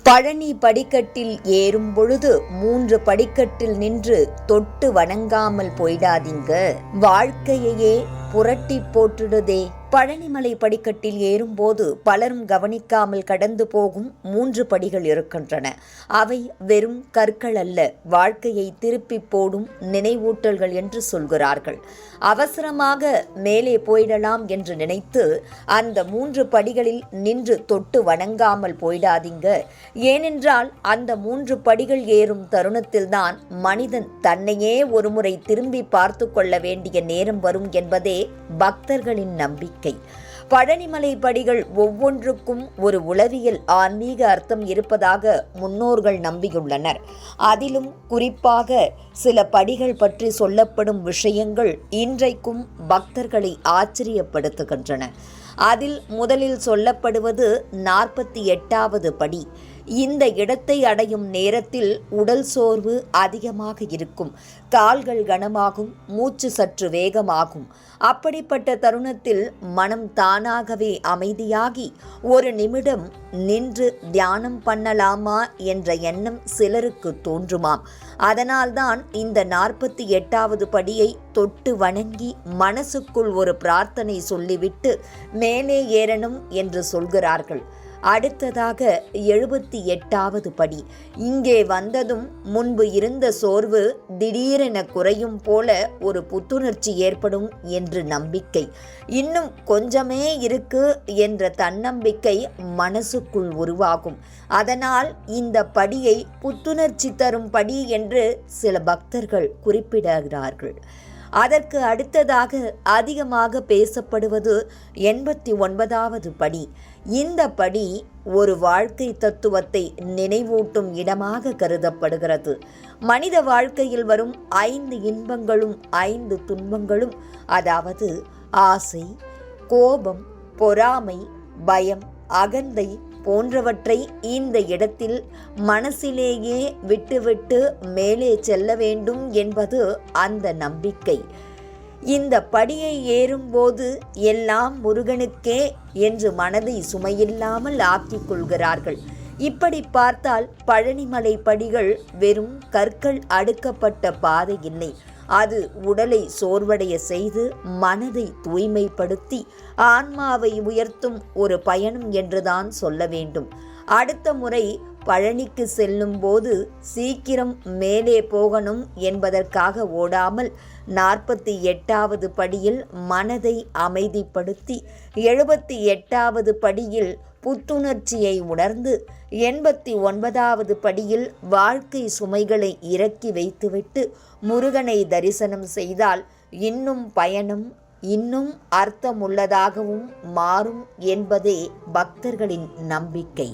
பழனி படிக்கட்டில் ஏறும் பொழுது 3 படிக்கட்டில் நின்று தொட்டு வணங்காமல் போயிடாதீங்க, வாழ்க்கையையே புரட்டி போட்டுடுதே. பழனிமலை படிக்கட்டில் ஏறும்போது பலரும் கவனிக்காமல் கடந்து போகும் 3 படிகள் இருக்கின்றன. அவை வெறும் கற்கள் அல்ல, வாழ்க்கையை திருப்பி போடும் நினைவூட்டல்கள் என்று சொல்கிறார்கள். அவசரமாக மேலே போயிடலாம் என்று நினைத்து அந்த 3 படிகளில் நின்று தொட்டு வணங்காமல் போயிடாதீங்க. ஏனென்றால் அந்த 3 படிகள் ஏறும் தருணத்தில்தான் மனிதன் தன்னையே ஒருமுறை திரும்பி பார்த்து கொள்ள வேண்டிய நேரம் வரும் என்பதே பக்தர்களின் நம்பிக்கை. பழனிமலை படிகள் ஒவ்வொன்றுக்கும் ஒரு உளவியல் ஆன்மீக அர்த்தம் இருப்பதாக முன்னோர்கள் நம்பியுள்ளனர். அதிலும் குறிப்பாக சில படிகள் பற்றி சொல்லப்படும் விஷயங்கள் இன்றைக்கும் பக்தர்களை ஆச்சரியப்படுத்துகின்றன. அதில் முதலில் சொல்லப்படுவது 48வது படி. இந்த இடத்தை அடையும் நேரத்தில் உடல் சோர்வு அதிகமாக இருக்கும், கால்கள் கனமாகும், மூச்சு சற்று வேகமாகும். அப்படிப்பட்ட தருணத்தில் மனம் தானாகவே அமைதியாகி ஒரு நிமிடம் நின்று தியானம் பண்ணலாமா என்ற எண்ணம் சிலருக்கு தோன்றுமாம். அதனால்தான் இந்த 48வது படியை தொட்டு வணங்கி மனசுக்குள் ஒரு பிரார்த்தனை சொல்லிவிட்டு மேலே ஏறணும் என்று சொல்கிறார்கள். அடுத்ததாக 78வது படி. இங்கே வந்ததும் முன்பு இருந்த சோர்வு திடீரென குறையும் போல ஒரு புத்துணர்ச்சி ஏற்படும் என்று நம்பிக்கை. இன்னும் கொஞ்சமே இருக்கு என்ற தன்னம்பிக்கை மனசுக்குள் உருவாகும். அதனால் இந்த படியை புத்துணர்ச்சி தரும் படி என்று சில பக்தர்கள் குறிப்பிடுகிறார்கள். அதற்கு அடுத்ததாக அதிகமாக பேசப்படுவது 89வது படி. இந்த படி ஒரு வாழ்க்கை தத்துவத்தை நினைவூட்டும் இடமாக கருதப்படுகிறது. மனித வாழ்க்கையில் வரும் 5 இன்பங்களும் 5 துன்பங்களும், அதாவது ஆசை, கோபம், பொறாமை, பயம், அகந்தை போன்றவற்றை இந்த இடத்தில் மனசிலேயே விட்டுவிட்டு மேலே செல்ல வேண்டும் என்பது அந்த நம்பிக்கை. இந்த படியை ஏறும்போது எல்லாம் முருகனுக்கே என்று மனதை சுமையில்லாமல் ஆக்கிக் கொள்கிறார்கள். இப்படி பார்த்தால் பழனிமலை படிகள் வெறும் கற்கள் அடுக்கப்பட்ட பாதை இல்லை. அது உடலை சோர்வடைய செய்து மனதை தூய்மைப்படுத்தி ஆன்மாவை உயர்த்தும் ஒரு பயணம் என்றுதான் சொல்ல வேண்டும். அடுத்த முறை பழனிக்கு செல்லும் போது சீக்கிரம் மேலே போகணும் என்பதற்காக ஓடாமல் 48வது படியில் மனதை அமைதிப்படுத்தி 78வது படியில் புத்துணர்ச்சியை உணர்ந்து 89வது படியில் வாழ்க்கை சுமைகளை இறக்கி வைத்துவிட்டு முருகனை தரிசனம் செய்தால் இன்னும் பயணம் இன்னும் அர்த்தமுள்ளதாகவும் மாறும் என்பதே பக்தர்களின் நம்பிக்கை.